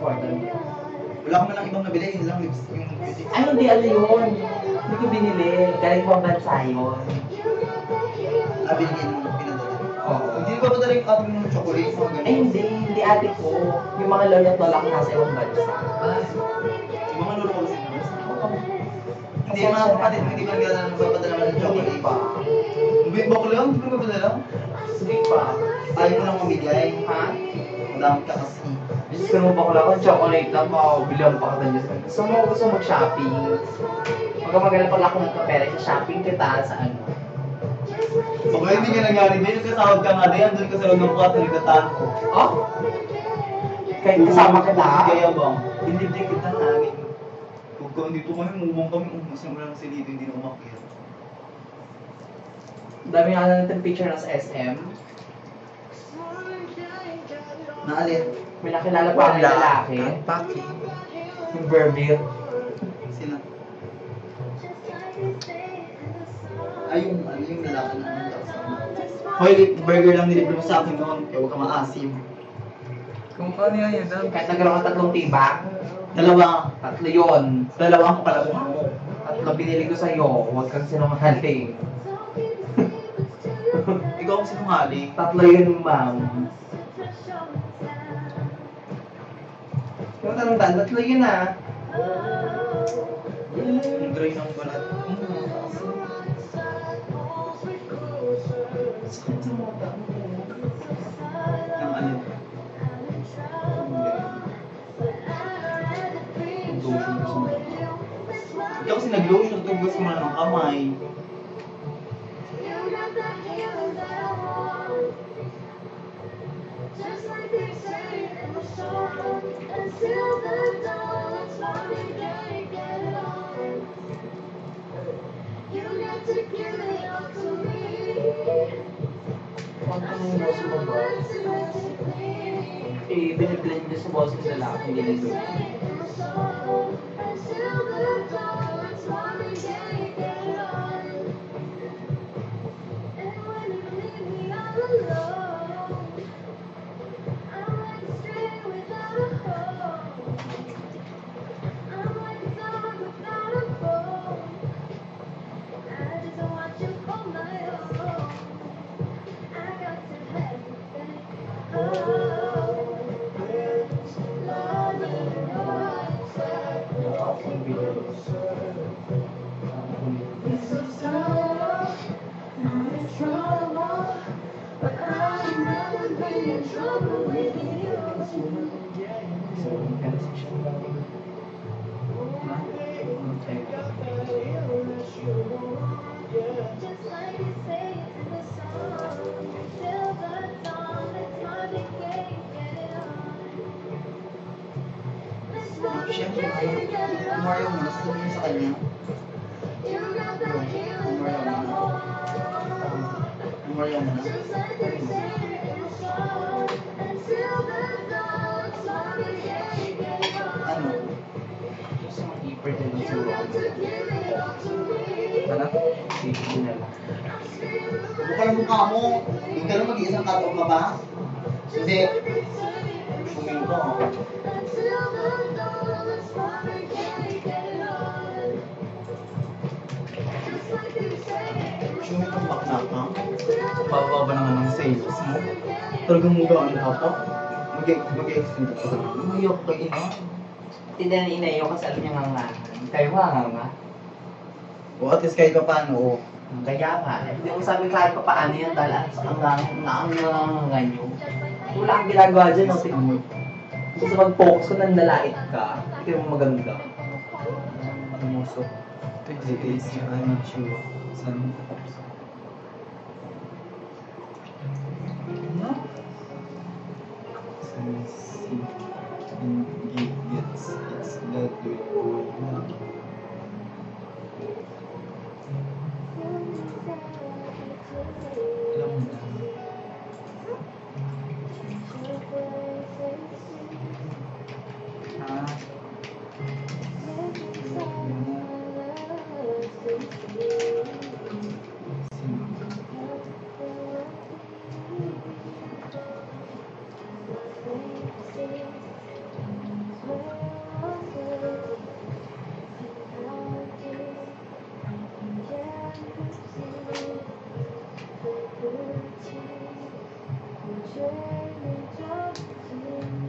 important. Wala ka man lang ibang nabili, yun lang yung beauty. Ay, hindi, ano yun? Hindi ko binili. Galing ko ang bansa yun. Binigyan mo pinadala. Oo. Hindi ba ba yung ating ng chocolate? Mga ganun? Ay, hindi ate ko. Yung mga lola at lola ko nasa ibang bansa. Yung mga lolo ko kasi hindi, mga kapatid mo, hindi ba nagpapadala mo ng chocolate? Hindi pa. Big box lang? Hindi ko nagpapadala? Hindi pa. Ayaw mo lang mamigay? Ha? Madami ka kasi. Diyos ko naman bakla ko, chocolate lang, makabilang pa ka dyan. Gusto mo mag-shopping. Magkamagalan pala ako ng kapera sa shopping kita sa ano. Pag hindi ka nangyari din, kasawad ka nga din, andun ka sa loob ng kwarto, nagtataan ko. Oh? Kahit kasama ka na? Kaya ba? Hindi kita namin. Pagka dito kami, mumong kami, umasimula lang si Lito, hindi na umakyat. Dami nga natin picture na sa SM. Naalin? May nakilala pa ang lalaki. Paki. Yung Verbit. Sino? Ay, yung lalaki na ano daw sa Hoy, burger lang nilibre mo sa akin noon, kaya huwag ka maasim. Kung ano yan, Kahit nagkaroon ka 3 tiba. Dalawa. 3 yun. Dalawa ang kapalabuhan mo. 3 binili ko sa'yo. Huwag kang sinungaling. Ikaw ang sinungaling. 3 yun, ma'am. Yung tandaan, 3 yun ah. Yung dry ng balat. Sakit sa mata mo. Ng alin? Lotion gusto mo. Ikaw kasi nag-lotion, ito gusto mo na ng kamay. Biniblend niya sa boss ng lalaki, hindi nito. Siyempre, Mario mo, nasa sabihin sa kanya. Mario mo na. Ano? Gusto mo keeper din ng suwa. Ano? Sige na lang. Bukal ang mukha mo. Yung gano'n mag-iisang katong ka ba? Hindi. Suming ko. Suming kong bakla ka. Pababa naman ng sales mo. Talagang mugaan ka pa. Mag-extend ka pa. Mayok ka ina. Tindan na inayo kasi alam niya nga nga. Kayo nga. O at least kahit pa paano, o. Kaya nga, hindi ko sabi kahit pa paano yan dahil ang ganyo. Wala kang ginagawa dyan, no? Tingnan mo. Gusto mag-focus ko nang nalait ka, hindi mo maganda. Tumuso. This is I'm not sure. San? No? It's that way. Alam mo na. मुझे नहीं जानती